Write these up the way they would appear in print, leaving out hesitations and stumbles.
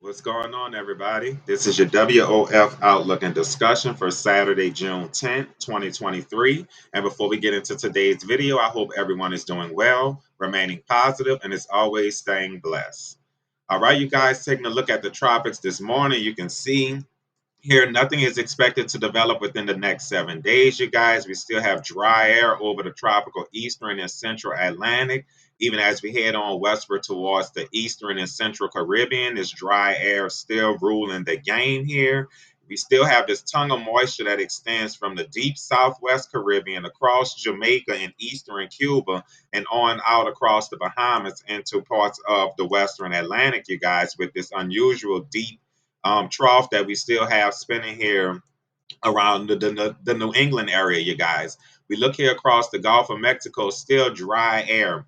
What's going on, everybody? This is your WOF Outlook and discussion for Saturday, June 10th, 2023. And before we get into today's video, I hope everyone is doing well, remaining positive, and as always, staying blessed. All right, you guys, taking a look at the tropics this morning, you can see here, nothing is expected to develop within the next 7 days, you guys. We still have dry air over the tropical eastern and central Atlantic. Even as we head on westward towards the eastern and central Caribbean, this dry air still ruling the game here. We still have this tongue of moisture that extends from the deep southwest Caribbean across Jamaica and eastern Cuba and on out across the Bahamas into parts of the western Atlantic, you guys, with this unusual deep trough that we still have spinning here around the New England area, you guys. We look here across the Gulf of Mexico, still dry air.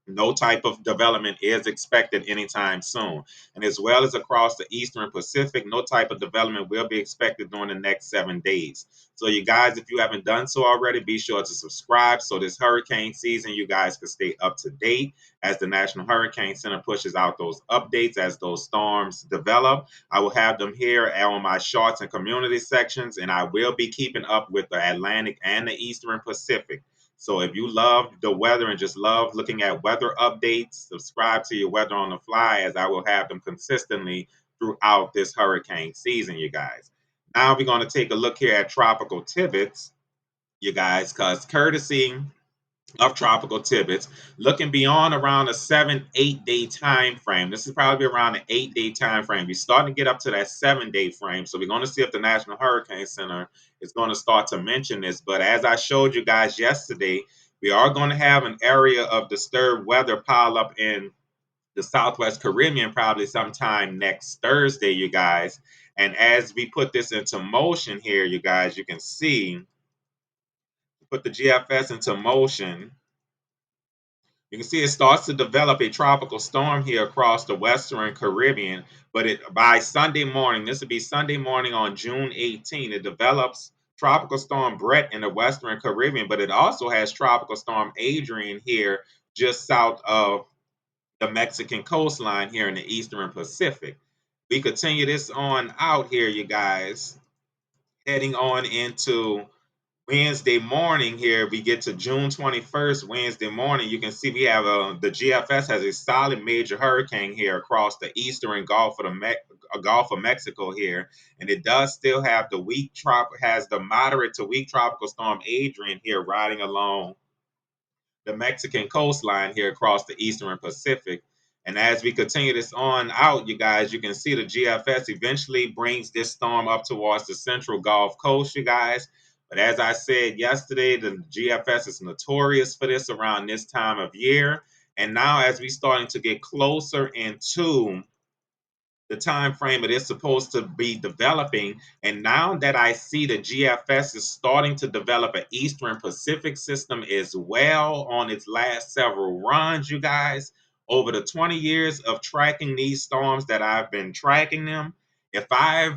No type of development is expected anytime soon. And as well as across the Eastern Pacific, no type of development will be expected during the next 7 days. So, you guys, if you haven't done so already, be sure to subscribe so this hurricane season you guys can stay up to date as the National Hurricane Center pushes out those updates as those storms develop. I will have them here on my shorts and community sections, and I will be keeping up with the Atlantic and the Eastern Pacific. So if you love the weather and just love looking at weather updates, subscribe to your Weather on the Fly as I will have them consistently throughout this hurricane season, you guys. Now we're going to take a look here at tropical tibbets, you guys, because courtesy of tropical tibbets, looking beyond around a 7-8 day time frame. This is probably around an 8 day time frame. We're starting to get up to that 7 day frame. So we're going to see if the National Hurricane Center is going to start to mention this. But as I showed you guys yesterday, we are going to have an area of disturbed weather pile up in the Southwest Caribbean probably sometime next Thursday, you guys. And as we put this into motion here, you guys, you can see, put the GFS into motion. You can see it starts to develop a tropical storm here across the Western Caribbean, but by Sunday morning, this will be Sunday morning on June 18, it develops tropical storm Brett in the Western Caribbean, but it also has tropical storm Adrian here just south of the Mexican coastline here in the Eastern Pacific. We continue this on out here, you guys, heading on into Wednesday morning here, we get to June 21st, Wednesday morning. You can see we have the GFS has a solid major hurricane here across the eastern Gulf of Mexico here, and it does still have has the moderate to weak tropical storm Adrian here riding along the Mexican coastline here across the eastern Pacific. And as we continue this on out, you guys, you can see the GFS eventually brings this storm up towards the central Gulf Coast, you guys. But as I said yesterday, the GFS is notorious for this around this time of year. And now, as we're starting to get closer into the time frame it is supposed to be developing. And now that I see the GFS is starting to develop an Eastern Pacific system as well on its last several runs, you guys, over the 20 years of tracking these storms that I've been tracking them, if I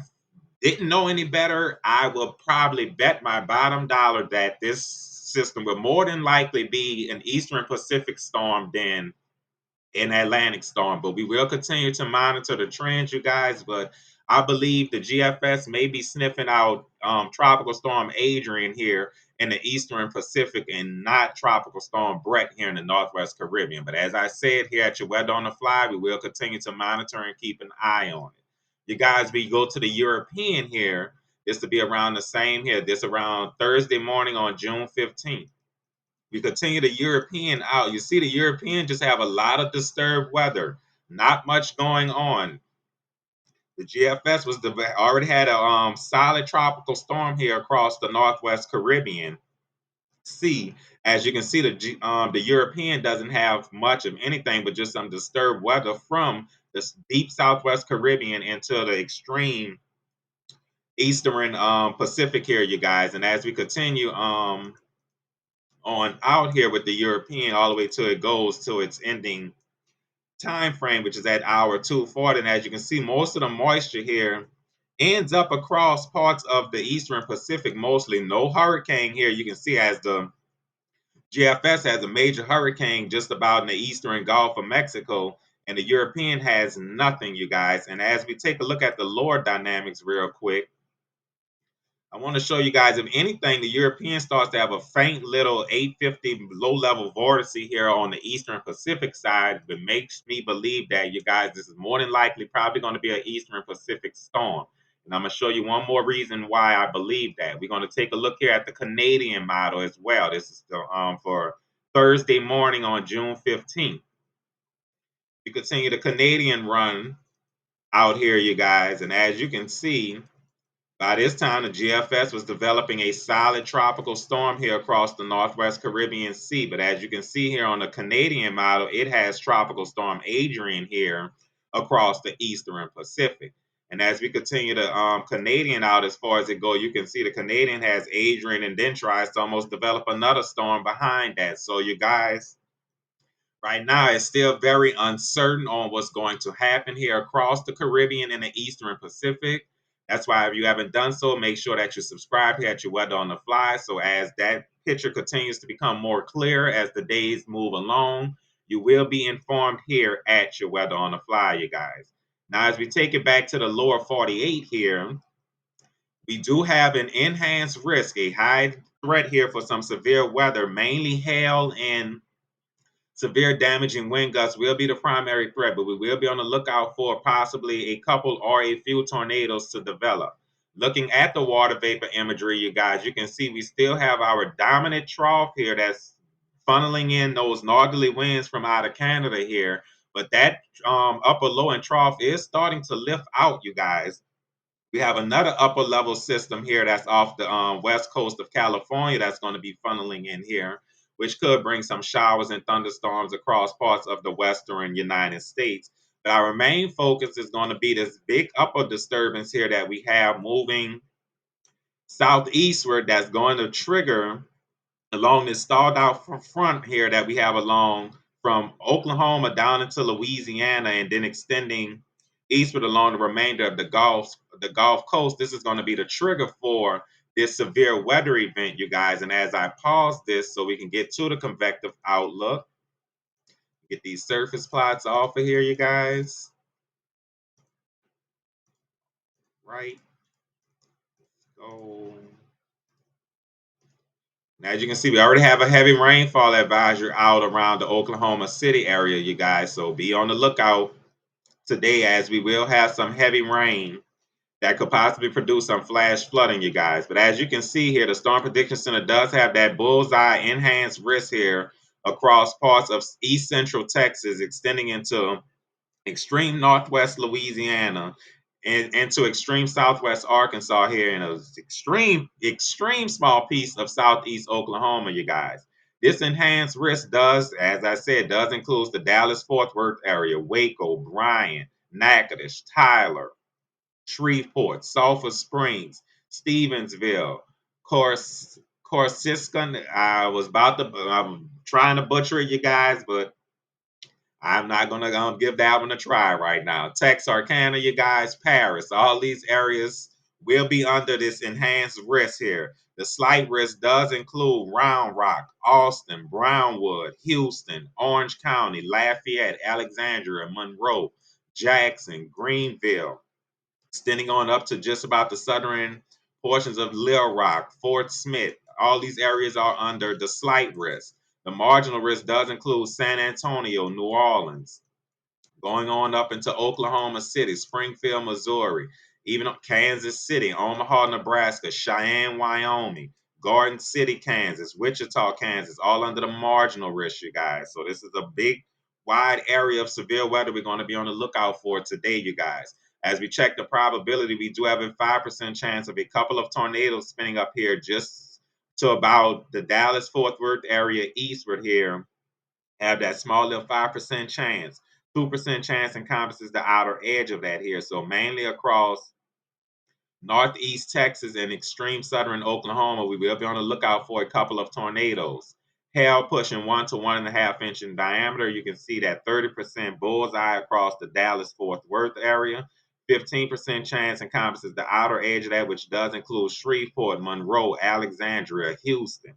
didn't know any better, I will probably bet my bottom dollar that this system will more than likely be an Eastern Pacific storm than in Atlantic storm, but we will continue to monitor the trends, you guys. But I believe the GFS may be sniffing out tropical storm Adrian here in the Eastern Pacific and not tropical storm Brett here in the Northwest Caribbean. But as I said here at your Weather on the Fly, we will continue to monitor and keep an eye on it. You guys, we go to the European here. This to be around the same here. This around Thursday morning on June 15th. We continue the European out. You see, the European just have a lot of disturbed weather, not much going on. The GFS already had a solid tropical storm here across the Northwest Caribbean Sea. As you can see, the European doesn't have much of anything but just some disturbed weather from the deep Southwest Caribbean into the extreme Eastern Pacific here, you guys. And as we continue on out here with the European all the way till it goes to its ending time frame, which is at hour 240. And as you can see, most of the moisture here ends up across parts of the Eastern Pacific, mostly no hurricane here. You can see as the GFS has a major hurricane just about in the eastern Gulf of Mexico and the European has nothing, you guys. And as we take a look at the lower dynamics real quick, I want to show you guys, if anything, the European starts to have a faint little 850 low-level vortice here on the Eastern Pacific side, but makes me believe that, you guys, this is more than likely probably going to be an Eastern Pacific storm. And I'm going to show you one more reason why I believe that. We're going to take a look here at the Canadian model as well. This is for Thursday morning on June 15th. You continue the Canadian run out here, you guys, and as you can see, by this time, the GFS was developing a solid tropical storm here across the Northwest Caribbean Sea. But as you can see here on the Canadian model, it has Tropical Storm Adrian here across the Eastern Pacific. And as we continue the Canadian out as far as it goes, you can see the Canadian has Adrian and then tries to almost develop another storm behind that. So you guys, right now, it's still very uncertain on what's going to happen here across the Caribbean and the Eastern Pacific. That's why if you haven't done so, make sure that you subscribe here at your Weather on the Fly. So as that picture continues to become more clear as the days move along, you will be informed here at your Weather on the Fly, you guys. Now, as we take it back to the lower 48 here, we do have an enhanced risk, a high threat here for some severe weather, mainly hail and severe damaging wind gusts will be the primary threat, but we will be on the lookout for possibly a couple or a few tornadoes to develop. Looking at the water vapor imagery, you guys, you can see we still have our dominant trough here that's funneling in those northerly winds from out of Canada here. But that upper low and trough is starting to lift out, you guys. We have another upper level system here that's off the west coast of California that's going to be funneling in here, which could bring some showers and thunderstorms across parts of the western United States. But our main focus is going to be this big upper disturbance here that we have moving southeastward that's going to trigger along this stalled out front here that we have along from Oklahoma down into Louisiana and then extending eastward along the remainder of the Gulf Coast. This is going to be the trigger for this severe weather event, you guys. And as I pause this so we can get to the convective outlook, get these surface plots off of here, you guys. Right. So now, as you can see, we already have a heavy rainfall advisory out around the Oklahoma City area, you guys. So be on the lookout today as we will have some heavy rain that could possibly produce some flash flooding, you guys. But as you can see here, the Storm Prediction Center does have that bullseye enhanced risk here across parts of east central Texas, extending into extreme northwest Louisiana and into extreme southwest Arkansas here in an extreme small piece of southeast Oklahoma, you guys. This enhanced risk does, as I said, does include the Dallas-Fort Worth area, Waco, Bryan, Natchitoches, Tyler, Shreveport, Sulphur Springs, Stevensville, Corsicana. I'm trying to butcher it, you guys, but I'm not going to give that one a try right now. Texarkana, you guys, Paris, all these areas will be under this enhanced risk here. The slight risk does include Round Rock, Austin, Brownwood, Houston, Orange County, Lafayette, Alexandria, Monroe, Jackson, Greenville, extending on up to just about the southern portions of Little Rock, Fort Smith. All these areas are under the slight risk. The marginal risk does include San Antonio, New Orleans, going on up into Oklahoma City, Springfield, Missouri, even Kansas City, Omaha, Nebraska, Cheyenne, Wyoming, Garden City, Kansas, Wichita, Kansas, all under the marginal risk, you guys. So this is a big, wide area of severe weather we're going to be on the lookout for today, you guys. As we check the probability, we do have a 5% chance of a couple of tornadoes spinning up here just to about the Dallas-Fort Worth area eastward here. Have that small little 5% chance. 2% chance encompasses the outer edge of that here. So mainly across northeast Texas and extreme southern Oklahoma, we will be on the lookout for a couple of tornadoes. Hail pushing 1 to 1.5 inch in diameter. You can see that 30% bullseye across the Dallas-Fort Worth area. 15% chance encompasses the outer edge of that, which does include Shreveport, Monroe, Alexandria, Houston.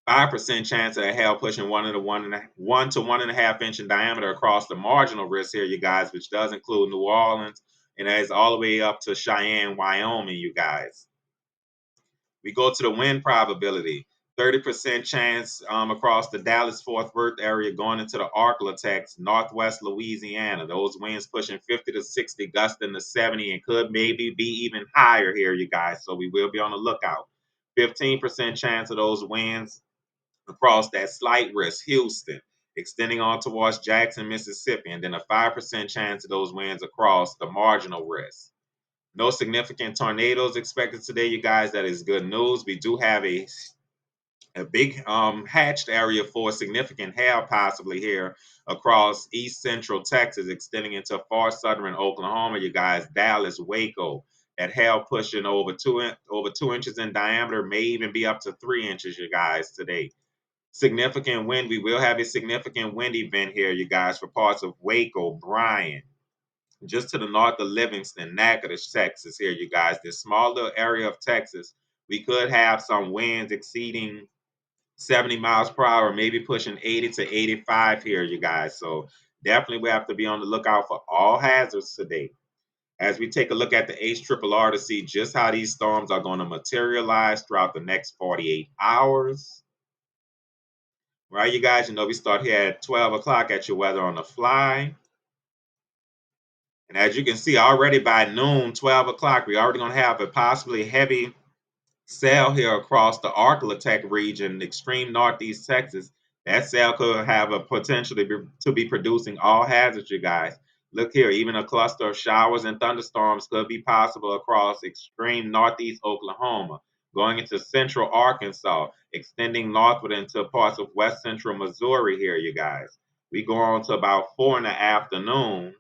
5% chance of a hail pushing 1 to 1.5 inch in diameter across the marginal risk here, you guys, which does include New Orleans, and that is all the way up to Cheyenne, Wyoming, you guys. We go to the wind probability. 30% chance across the Dallas-Fort Worth area going into the Arklatex, northwest Louisiana. Those winds pushing 50 to 60, gusting to 70, and could maybe be even higher here, you guys. So we will be on the lookout. 15% chance of those winds across that slight risk, Houston, extending on towards Jackson, Mississippi, and then a 5% chance of those winds across the marginal risk. No significant tornadoes expected today, you guys. That is good news. We do have a big hatched area for significant hail possibly here across east central Texas, extending into far southern Oklahoma, you guys. Dallas, Waco. That hail pushing over 2 inches in diameter, may even be up to 3 inches, you guys, today. Significant wind. We will have a significant wind event here, you guys, for parts of Waco, Bryan, just to the north of Livingston, Natchitoches, Texas here, you guys. This small little area of Texas, we could have some winds exceeding 70 miles per hour, maybe pushing 80 to 85 here, you guys. So definitely we have to be on the lookout for all hazards today. As we take a look at the HRRR to see just how these storms are going to materialize throughout the next 48 hours. Right, you guys, you know we start here at 12 o'clock at your weather on the fly. And as you can see, already by noon, 12 o'clock, we're already going to have a possibly heavy sail here across the Arklatex region, extreme northeast Texas. That sail could have a potential to be producing all hazards, you guys. Look here, even a cluster of showers and thunderstorms could be possible across extreme northeast Oklahoma, going into central Arkansas, extending northward into parts of west central Missouri here, you guys. We go on to about 4 in the afternoon.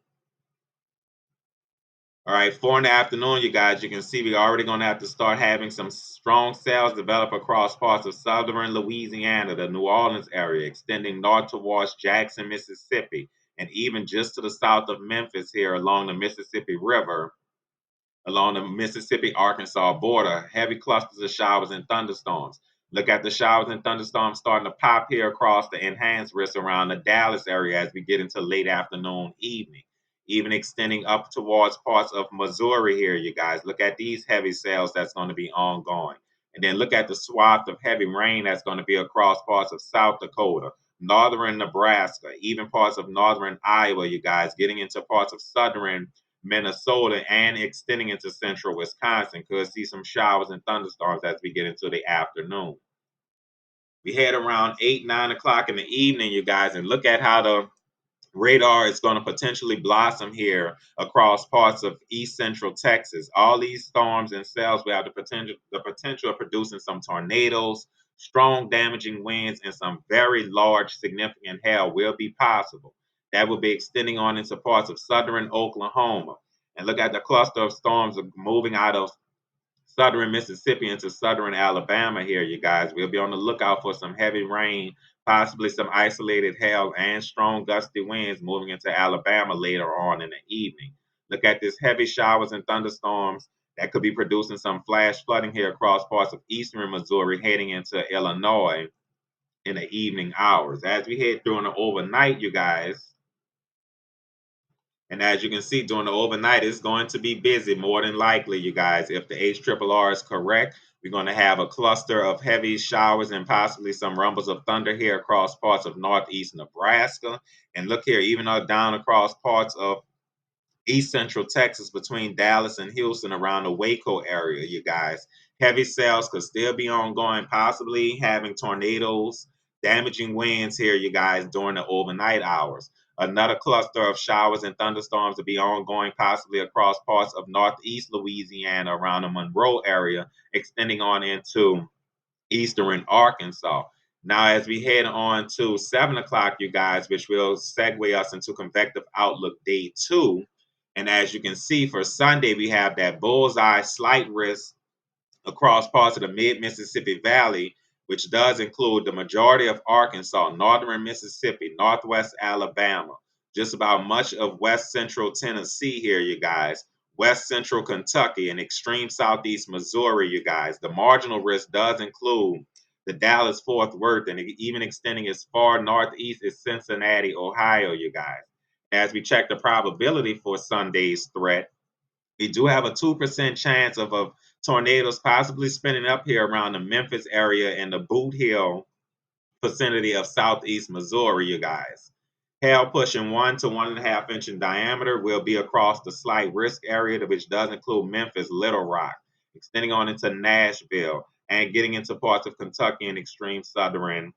All right, 4 in the afternoon, you guys, you can see we're already going to have to start having some strong cells develop across parts of southern Louisiana, the New Orleans area, extending north towards Jackson, Mississippi, and even just to the south of Memphis here along the Mississippi River, along the Mississippi-Arkansas border. Heavy clusters of showers and thunderstorms. Look at the showers and thunderstorms starting to pop here across the enhanced risk around the Dallas area as we get into late afternoon, evening, even extending up towards parts of Missouri here, you guys. Look at these heavy sails that's going to be ongoing. And then look at the swath of heavy rain that's going to be across parts of South Dakota, northern Nebraska, even parts of northern Iowa, you guys, getting into parts of southern Minnesota and extending into central Wisconsin. Could see some showers and thunderstorms as we get into the afternoon. We head around 8, 9 o'clock in the evening, you guys, and look at how the radar is going to potentially blossom here across parts of east central Texas. All these storms and cells will have the potential of producing some tornadoes, strong damaging winds, and some very large significant hail will be possible. That will be extending on into parts of southern Oklahoma. And look at the cluster of storms moving out of southern Mississippi into southern Alabama here, you guys. We'll be on the lookout for some heavy rain, possibly some isolated hail and strong gusty winds moving into Alabama later on in the evening. Look at this heavy showers and thunderstorms that could be producing some flash flooding here across parts of eastern Missouri heading into Illinois in the evening hours. As we head during the overnight, you guys, and as you can see, during the overnight, it's going to be busy, more than likely, you guys. If the HRRR is correct, we're going to have a cluster of heavy showers and possibly some rumbles of thunder here across parts of northeast Nebraska. And look here, even down across parts of east central Texas between Dallas and Houston around the Waco area, you guys. Heavy sales could still be ongoing, possibly having tornadoes, damaging winds here, you guys, during the overnight hours. Another cluster of showers and thunderstorms to be ongoing, possibly across parts of northeast Louisiana around the Monroe area, extending on into eastern Arkansas. Now, as we head on to 7 o'clock, you guys, which will segue us into convective outlook day 2. And as you can see, for Sunday, we have that bullseye slight risk across parts of the mid-Mississippi Valley, which does include the majority of Arkansas, northern Mississippi, northwest Alabama, just about much of west central Tennessee here, you guys, west central Kentucky, and extreme southeast Missouri, you guys. The marginal risk does include the Dallas-Fort Worth, and even extending as far northeast as Cincinnati, Ohio, you guys. As we check the probability for Sunday's threat, we do have a 2% chance of tornadoes possibly spinning up here around the Memphis area and the Boot Hill vicinity of southeast Missouri, you guys. Hail pushing 1 to 1.5 inch in diameter will be across the slight risk area, which does include Memphis, Little Rock, extending on into Nashville, and getting into parts of Kentucky and extreme southern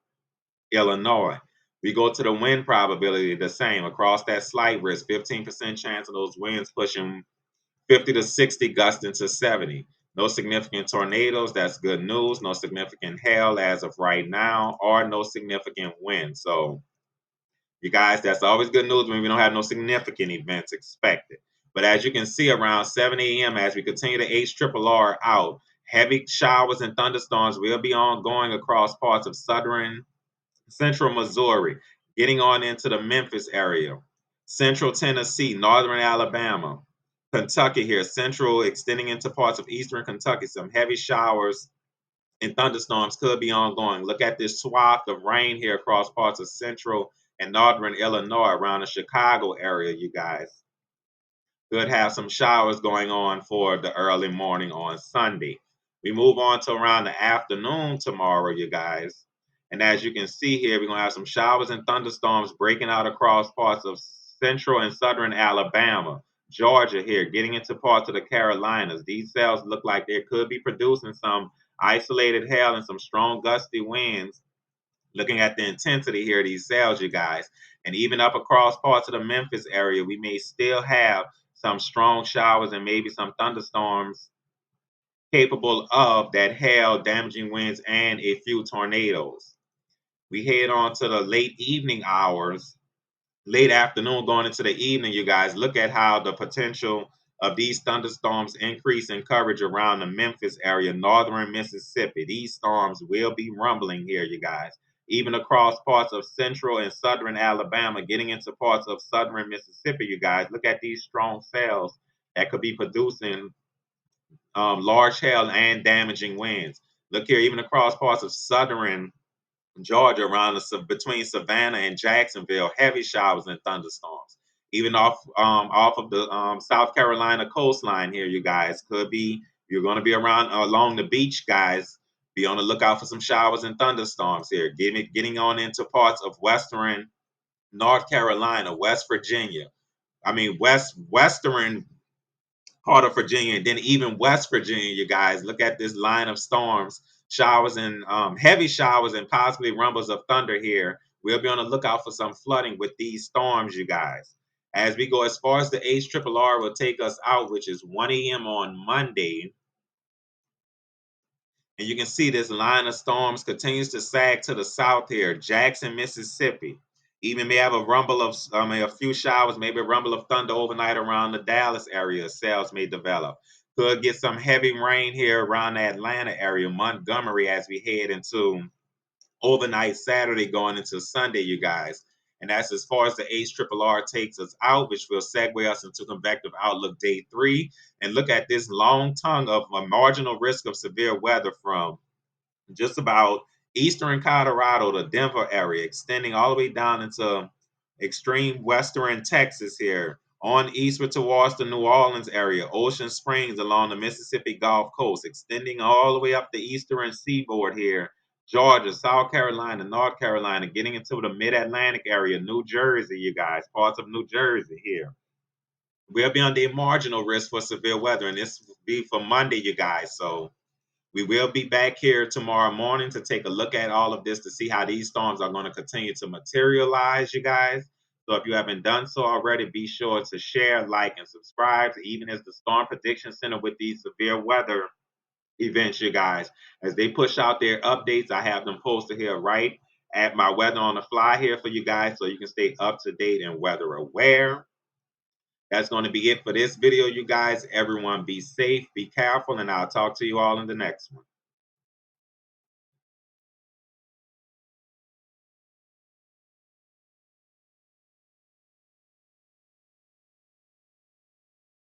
Illinois. We go to the wind probability, the same across that slight risk, 15% chance of those winds pushing 50 to 60, gusting to 70. No significant tornadoes, that's good news. No significant hail as of right now, or no significant wind. So, you guys, that's always good news when we don't have no significant events expected. But as you can see, around 7 a.m., as we continue to HRRR out, heavy showers and thunderstorms will be ongoing across parts of southern central Missouri, getting on into the Memphis area, central Tennessee, northern Alabama, Kentucky here, central extending into parts of eastern Kentucky. Some heavy showers and thunderstorms could be ongoing. Look at this swath of rain here across parts of central and northern Illinois around the Chicago area, you guys. Could have some showers going on for the early morning on Sunday. We move on to around the afternoon tomorrow, you guys. And as you can see here, we're going to have some showers and thunderstorms breaking out across parts of central and southern Alabama, Georgia here, getting into parts of the Carolinas. These cells look like they could be producing some isolated hail and some strong gusty winds. Looking at the intensity here, these cells, you guys, and even up across parts of the Memphis area, we may still have some strong showers and maybe some thunderstorms capable of that hail, damaging winds, and a few tornadoes. We head on to the late evening hours, late afternoon going into the evening, you guys. Look at how the potential of these thunderstorms increase in coverage around the Memphis area, northern Mississippi. These storms will be rumbling here, you guys. Even across parts of central and southern Alabama, getting into parts of southern Mississippi, you guys. Look at these strong cells that could be producing large hail and damaging winds. Look here, even across parts of southern Georgia, around between Savannah and Jacksonville, heavy showers and thunderstorms. Even off of the South Carolina coastline here, you guys could be. You're going to be around along the beach, guys. Be on the lookout for some showers and thunderstorms here. Getting on into parts of western North Carolina, West Virginia. I mean western part of Virginia, and then even West Virginia, you guys. Look at this line of storms, showers and heavy showers and possibly rumbles of thunder here. We'll be on the lookout for some flooding with these storms, you guys. As we go as far as the HRRR will take us out, which is 1 a.m. on Monday, and you can see this line of storms continues to sag to the south here. Jackson, Mississippi. Even may have a rumble of, a few showers, maybe a rumble of thunder overnight around the Dallas area. Cells may develop. Could get some heavy rain here around the Atlanta area, Montgomery, as we head into overnight Saturday going into Sunday, you guys. And that's as far as the HRRR takes us out, which will segue us into convective outlook day 3. And look at this long tongue of a marginal risk of severe weather from just about eastern Colorado to Denver area, extending all the way down into extreme western Texas here, on eastward towards the New Orleans area, Ocean Springs along the Mississippi Gulf Coast, extending all the way up the eastern seaboard here, Georgia, South Carolina, North Carolina, getting into the mid-Atlantic area, New Jersey, you guys, parts of New Jersey here. We'll be under a marginal risk for severe weather, and this will be for Monday, you guys. So we will be back here tomorrow morning to take a look at all of this to see how these storms are going to continue to materialize, you guys. So if you haven't done so already, be sure to share, like, and subscribe, even as the Storm Prediction Center with these severe weather events, you guys. As they push out their updates, I have them posted here right at my Weather on the Fly here for you guys so you can stay up to date and weather aware. That's going to be it for this video, you guys. Everyone be safe, be careful, and I'll talk to you all in the next one.